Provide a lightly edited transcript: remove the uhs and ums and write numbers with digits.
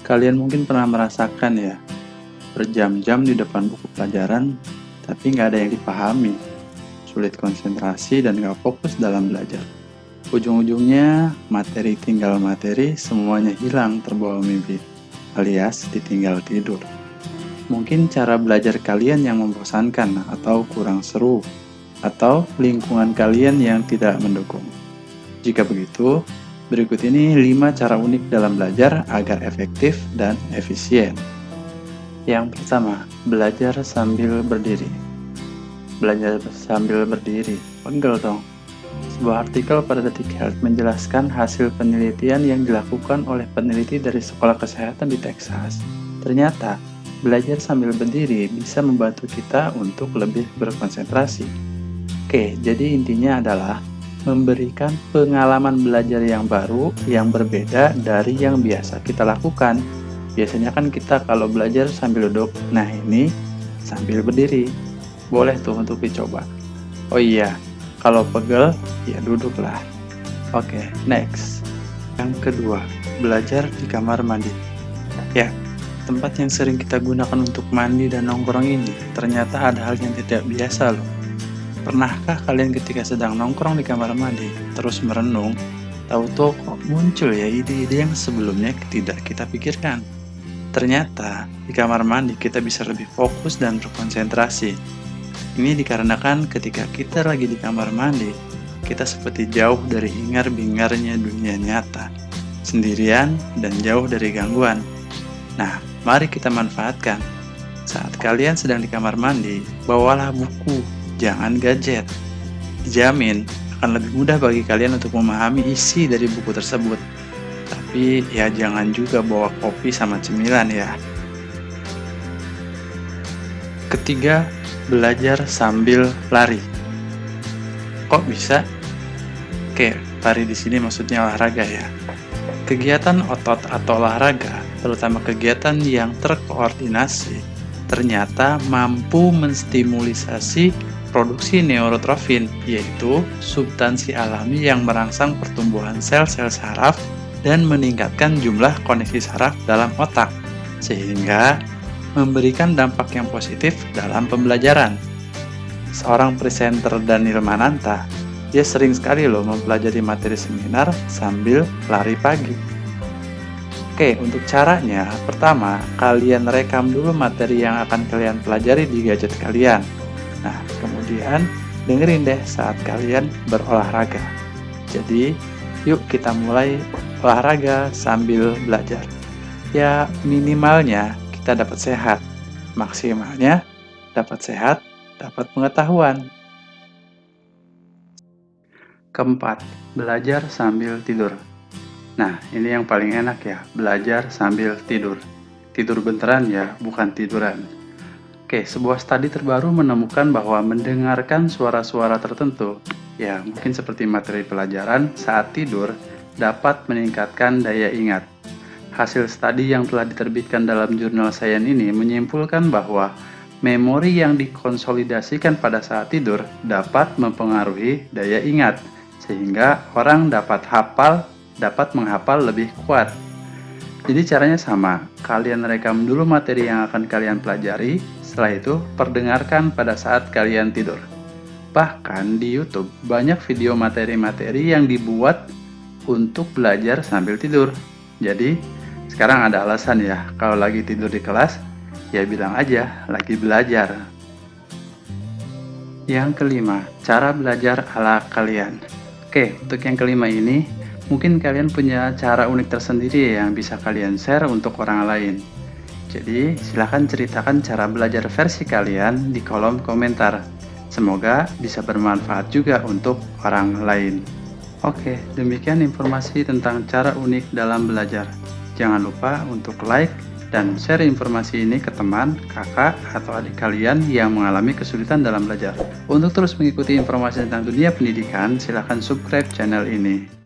Kalian mungkin pernah merasakan ya, berjam-jam di depan buku pelajaran, tapi nggak ada yang dipahami, sulit konsentrasi dan nggak fokus dalam belajar. Ujung-ujungnya, materi tinggal materi, semuanya hilang terbawa mimpi, alias ditinggal tidur. Mungkin cara belajar kalian yang membosankan atau kurang seru, atau lingkungan kalian yang tidak mendukung. Jika begitu, berikut ini 5 cara unik dalam belajar agar efektif dan efisien. Yang pertama, belajar sambil berdiri. Belajar sambil berdiri, pegel dong. Sebuah artikel pada Detik Health menjelaskan hasil penelitian yang dilakukan oleh peneliti dari Sekolah Kesehatan di Texas. Ternyata, belajar sambil berdiri bisa membantu kita untuk lebih berkonsentrasi. Oke, jadi intinya adalah memberikan pengalaman belajar yang baru, yang berbeda dari yang biasa kita lakukan. Biasanya kan kita kalau belajar sambil duduk, nah ini sambil berdiri. Boleh tuh untuk dicoba. Oh iya, kalau pegel, ya duduklah. Oke, next. Yang kedua, belajar di kamar mandi. Ya, tempat yang sering kita gunakan untuk mandi dan nongkrong ini ternyata ada hal yang tidak biasa loh. Pernahkah kalian ketika sedang nongkrong di kamar mandi, terus merenung, tahu-tahu kok muncul ya ide-ide yang sebelumnya tidak kita pikirkan? Ternyata, di kamar mandi kita bisa lebih fokus dan berkonsentrasi. Ini dikarenakan ketika kita lagi di kamar mandi, kita seperti jauh dari hingar-bingarnya dunia nyata, sendirian dan jauh dari gangguan. Nah, mari kita manfaatkan. Saat kalian sedang di kamar mandi, bawalah buku, jangan gadget. Dijamin akan lebih mudah bagi kalian untuk memahami isi dari buku tersebut. Tapi ya jangan juga bawa kopi sama cemilan ya. Ketiga, belajar sambil lari. Kok bisa? Oke, lari di sini maksudnya olahraga ya. Kegiatan otot atau olahraga, terutama kegiatan yang terkoordinasi, ternyata mampu menstimulisasi produksi neurotrofin, yaitu substansi alami yang merangsang pertumbuhan sel-sel saraf dan meningkatkan jumlah koneksi saraf dalam otak, sehingga memberikan dampak yang positif dalam pembelajaran. Seorang presenter Daniel Mananta, dia sering sekali loh mempelajari materi seminar sambil lari pagi. Oke, untuk caranya, pertama, kalian rekam dulu materi yang akan kalian pelajari di gadget kalian. Nah, kemudian dengerin deh saat kalian berolahraga. Jadi, yuk kita mulai olahraga sambil belajar. Ya, minimalnya kita dapat sehat. Maksimalnya dapat sehat, dapat pengetahuan. Keempat, belajar sambil tidur. Nah, ini yang paling enak ya, belajar sambil tidur. Tidur beneran ya, bukan tiduran. Oke, sebuah studi terbaru menemukan bahwa mendengarkan suara-suara tertentu, ya mungkin seperti materi pelajaran saat tidur, dapat meningkatkan daya ingat. Hasil studi yang telah diterbitkan dalam jurnal Science ini menyimpulkan bahwa memori yang dikonsolidasikan pada saat tidur dapat mempengaruhi daya ingat, sehingga orang dapat menghafal lebih kuat. Jadi caranya sama, kalian rekam dulu materi yang akan kalian pelajari, setelah itu perdengarkan pada saat kalian tidur. Bahkan di YouTube banyak video materi-materi yang dibuat untuk belajar sambil tidur. Jadi sekarang ada alasan ya, kalau lagi tidur di kelas, ya bilang aja lagi belajar. Yang kelima, cara belajar ala kalian. Oke, untuk yang kelima ini, mungkin kalian punya cara unik tersendiri yang bisa kalian share untuk orang lain. Jadi, silahkan ceritakan cara belajar versi kalian di kolom komentar. Semoga bisa bermanfaat juga untuk orang lain. Oke, demikian informasi tentang cara unik dalam belajar. Jangan lupa untuk like dan share informasi ini ke teman, kakak, atau adik kalian yang mengalami kesulitan dalam belajar. Untuk terus mengikuti informasi tentang dunia pendidikan, silahkan subscribe channel ini.